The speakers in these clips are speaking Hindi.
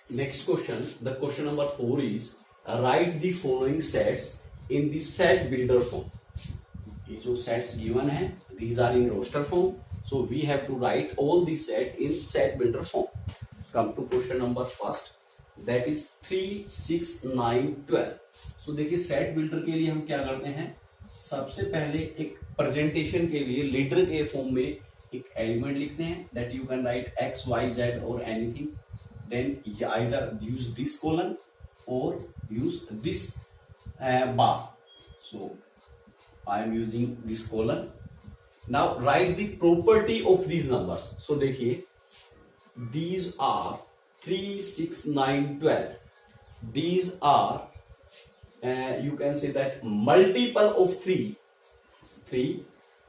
Next question, the question number 4 is write the following sets in the set builder form. ये जो sets given है, these are in roster form, so we have to write all the set in set builder form. Come to question number first, that is 3, 6, 9, 12. So देखिए set builder के लिए हम क्या करते हैं, सबसे पहले एक प्रेजेंटेशन के लिए लीडर के फॉर्म में एक एलिमेंट लिखते हैं, that you can write x, y, z or anything. Then you either use this colon or use this bar. So I am using this colon. Now write the property of these numbers. So देखिए, these are 3, 6, 9, 12. These are you can say that multiple of 3,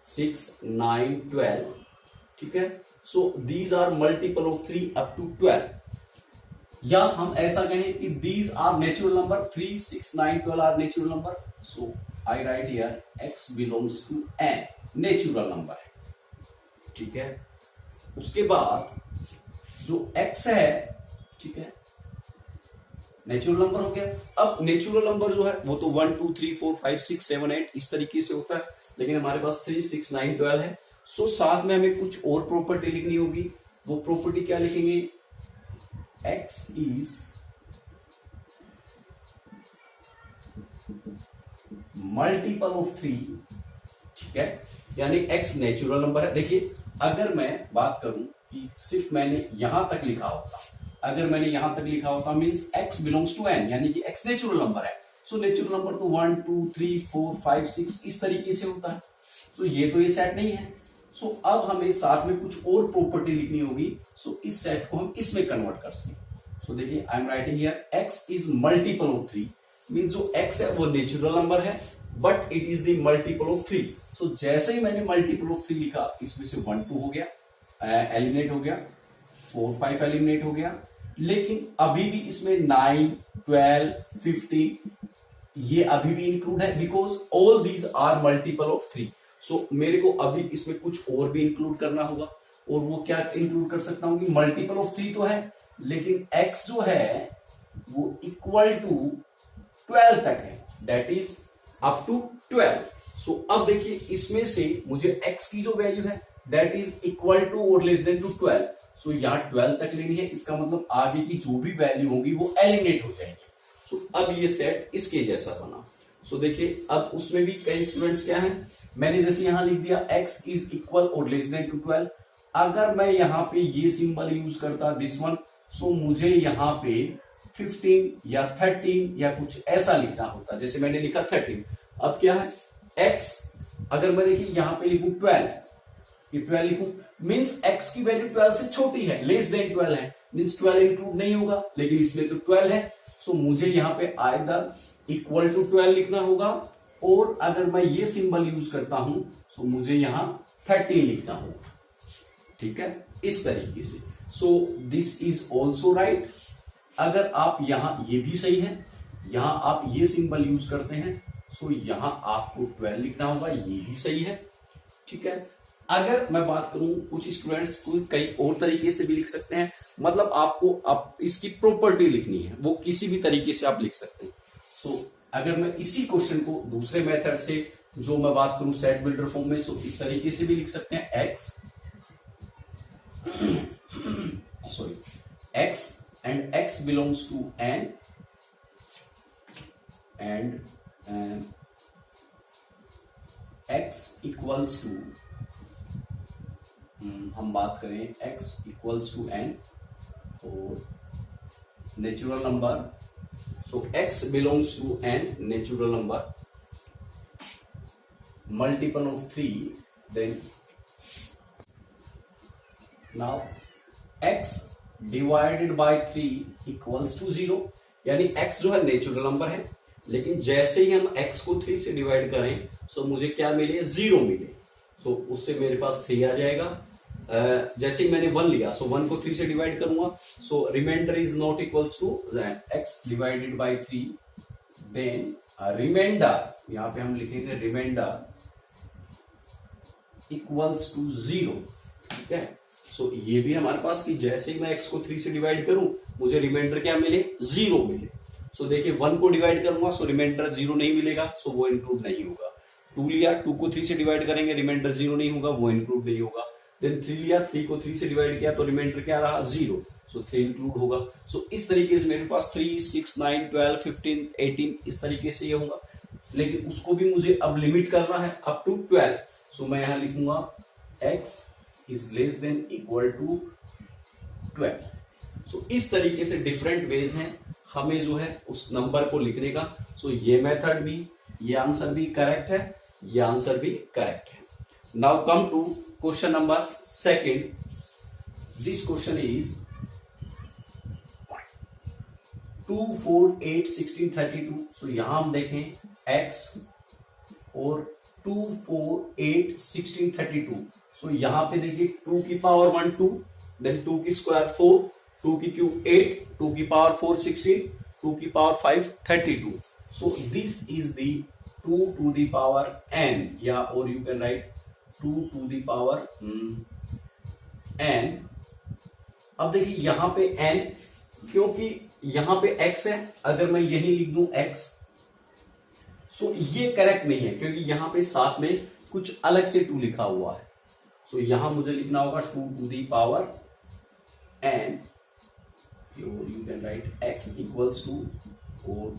6, 9, 12. ठीक है, so these are multiple of 3 up to 12. या हम ऐसा कहें कि these are natural number, 3, 6, 9, 12 are natural number. So I write here x belongs to n, natural number है. ठीक है, उसके बाद जो x है, ठीक है, नेचुरल नंबर हो गया. अब नेचुरल नंबर जो है वो तो 1, 2, 3, 4, 5, 6, 7, 8 इस तरीके से होता है, लेकिन हमारे पास 3, 6, 9, 12 है. सो साथ में हमें कुछ और प्रॉपर्टी लिखनी होगी. वो प्रॉपर्टी क्या लिखेंगे, x is मल्टीपल ऑफ 3. ठीक है, यानी x नेचुरल नंबर है. देखिए, अगर मैं बात करूं कि सिर्फ मैंने यहां तक लिखा होता, अगर मैंने यहां तक लिखा होता means x belongs to n, यानी कि x नेचुरल नंबर है. सो नेचुरल नंबर तो 1, 2, 3, 4, 5, 6 इस तरीके से होता है. सो ये तो ये सेट नहीं है. सो अब हमें साथ में कुछ और प्रॉपर्टी लिखनी होगी. सो इस सेट को हम इसमें कन्वर्ट कर सकें. सो देखिए, I am writing here x is multiple of 3, means जो x है वो नेचुरल नंबर है, but it is the multiple of 3. सो जैसे ही मैंने मल्टीपल ऑफ 3 लिखा, इसमें से 1, 2 हो गया, एलिमिनेट हो गया, 4, 5 एलिमिनेट हो गया. लेकिन अभी भी इसमें 9, 12, 15 ये अभी भी इंक्लूड है, because all these are multiple of 3. So मेरे को अभी इसमें कुछ और भी इंक्लूड करना होगा. और वो क्या इंक्लूड कर सकता हूं कि मल्टीपल ऑफ 3 तो है, लेकिन x जो है वो इक्वल टू 12 तक है, दैट इज अप टू 12. सो अब देखिए, इसमें से मुझे x की जो वैल्यू है दैट इज इक्वल टू और लेस देन टू 12. सो यहां 12 तक लेनी है. इसका मतलब आगे की जो भी वैल्यू होगी वो एलिमिनेट हो जाएगी. सो अब ये सेट इसके जैसा बना. सो देखिए, अब उसमें भी कई स्टूडेंट्स क्या हैं, मैंने जैसे यहां लिख दिया x इज इक्वल और लेस देन टू 12. अगर मैं यहां पे ये सिंबल यूज करता, दिस वन, सो मुझे यहां पे 15 या 13 या कुछ ऐसा लिखना होता, जैसे मैंने लिखा 13. अब क्या है, x अगर मैं देखिए यहां पे लिखूं 12, ये 12 लिखूं, मींस x की वैल्यू 12 से छोटी है, लेस देन 12 है, मींस 12 इंक्लूड नहीं होगा, लेकिन इसमें तो 12 है. सो मुझे यहां पे आइदर इक्वल टू 12 लिखना होगा, और अगर मैं ये सिंबल यूज करता हूं सो मुझे यहां 13 लिखना होगा. ठीक है, इस तरीके से. सो दिस इज ऑल्सो राइट. अगर आप यहां, ये भी सही है, यहां आप ये सिंबल यूज करते हैं, सो यहां आपको 12 लिखना होगा, ये भी सही है. ठीक है, अगर मैं बात करूं, कुछ स्टूडेंट्स को कई और तरीके से भी लिख सकते हैं, मतलब आपको आप इसकी प्रॉपर्टी लिखनी है, वो किसी भी तरीके से आप लिख सकते हैं. सो अगर मैं इसी क्वेश्चन को दूसरे मेथड से जो मैं बात करूं सेट बिल्डर फॉर्म में, सो इस तरीके से भी लिख सकते हैं, x and x belongs to n and x equals to हम बात करें x equals to n और natural number. So x belongs to n natural number, multiple of 3, then now x divided by 3 equals to 0, यानी x जो है नेचुरल नंबर है, लेकिन जैसे ही हम x को 3 से डिवाइड करें, सो मुझे क्या मिले, 0 मिले. सो उससे मेरे पास 3 आ जाएगा. जैसे ही मैंने 1 लिया, सो 1 को 3 से डिवाइड करूंगा, so remainder is not equals to x divided by 3, then remainder, यहां पे हम लिखेंगे रिमाइंडर इक्वल्स टू 0. ठीक है, सो ये भी हमारे पास कि जैसे ही मैं x को 3 से डिवाइड करूं मुझे रिमाइंडर क्या मिले, 0 मिले। सो देखिए 1 को डिवाइड करूंगा सो रिमाइंडर 0 नहीं मिलेगा, सो वो इंक्लूड नहीं होगा। 2 लिया, 2 को 3 से डिवाइड करेंगे, रिमाइंडर 0 नहीं होगा, वो इंक्लूड नहीं होगा। देन 3 लिया, 3 को 3 से डिवाइड किया तो रिमाइंडर क्या रहा, 0, सो 3 इंक्लूड होगा। सो इस तरीके से मेरे पास 3, 6, 9, 12, 15, 18 इस तरीके से ये होगा। लेकिन उसको भी मुझे अब लिमिट करना है अप टू 12। सो मैं यहां लिखूंगा x is less than equal to 12। So इस तरीके से डिफरेंट वेज हैं हमें जो है उस नंबर को लिखने का। सो ये मेथड भी, ये आंसर भी करेक्ट है, ये आंसर भी करेक्ट है। Now come to question number 2। This question is 2, 4, 8, 16, 32। So यहां हम देखें x और 2, 4, 8, 16, 32। सो यहां पे देखिए 2 की पावर 1 2, देन 2 की स्क्वायर 4, 2 की क्यूब 8, 2 की पावर 4 16, 2 की power 5 32। So this is the 2 to the power n, या और you can write 2 to the power n। अब देखिए यहां पे n, क्योंकि यहां पे x है, अगर मैं यही लिख दूं x, सो ये करेक्ट नहीं है क्योंकि यहां पे साथ में कुछ अलग से 2 लिखा हुआ है। सो यहां मुझे लिखना होगा 2 to the power n, you can write x equals to or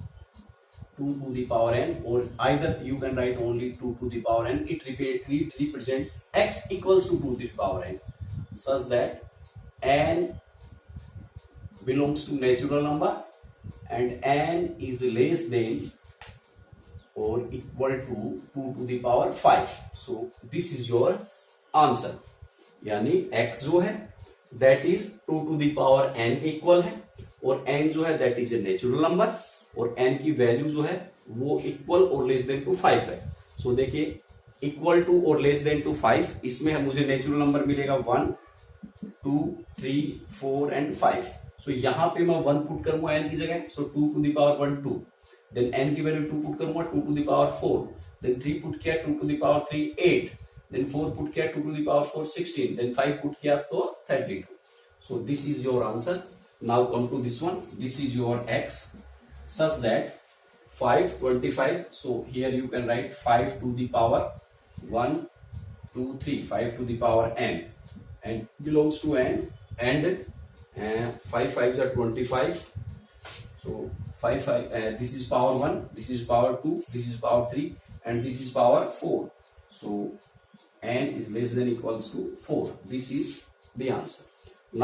2 to the power n, or either you can write only 2 to the power n. It represents x equals to 2 to the power n, such that n belongs to natural number and n is less than or equal to 2 to the power 5. So this is your answer. यानी x जो है that is 2 to the power n equal है, और n जो है that is a natural number, और n की वैल्यू जो है वो इक्वल और लेस देन टू 5 है। सो देखिए इक्वल टू और लेस देन टू 5, इसमें मुझे नेचुरल नंबर मिलेगा 1, 2, 3, 4 एंड 5। सो यहां पे मैं 1 पुट करूंगा n की जगह, so 2 to the power 1 2, then n की वैल्यू 2 पुट करूंगा 2 to the power 4, then 3 put किया 2 to the power 3 8, then 4 put किया 2 to the power 4 16, then 5 put किया तो 32। So this is your answer. Now come to this one, this is your x such that 5 25। so here you can write 5 to the power 1 2 3, 5 to the power n, and belongs to n, and 5 5s are 25। so 5 5 this is power 1, this is power 2, this is power 3, and this is power 4। so n is less than equals to 4। this is the answer।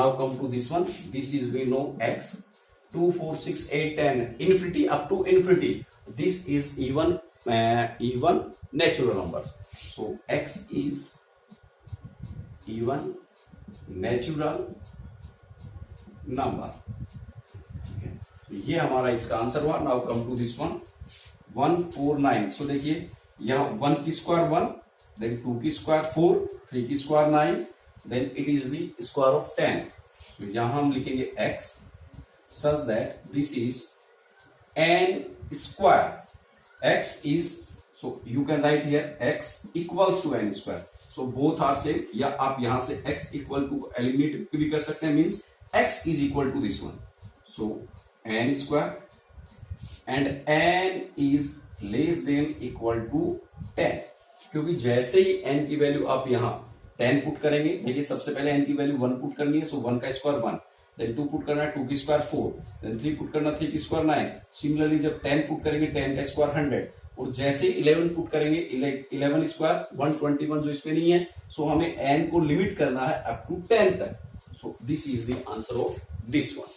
now come to this one, this is we know x 2 4 6 8 10 infinity up to infinity, this is even natural number। so x is even natural number। तो ये हमारा इसका आंसर हुआ। Now come to this one 149। सो देखिए यहाँ 1 की स्क्वायर 1, देन 2 की स्क्वायर 4, 3 की square 9, then it is the square of 10। तो यहां हम लिखेंगे x such that this is n square। x is, so you can write here x equals to n square। so both are same, या आप यहां से x equal to एलिमिनेट भी कर सकते हैं, means x is equal to this one। so n square and n is less than equal to 10, क्योंकि जैसे ही n की वैल्यू आप यहां 10 पुट करेंगे, देखिए सबसे पहले n की वैल्यू 1 पुट करनी है, सो 1 का स्क्वायर 1, देन 2 पुट करना है 2 की स्क्वायर 4, देन 3 पुट करना 3 की स्क्वायर 9। सिमिलरली जब 10 पुट करेंगे 10 का स्क्वायर 100, और जैसे 11 पुट करेंगे 11 स्क्वायर 121 जो इसमें नहीं है। सो हमें n को लिमिट करना है अप टू 10 तक। सो this is the answer of this one.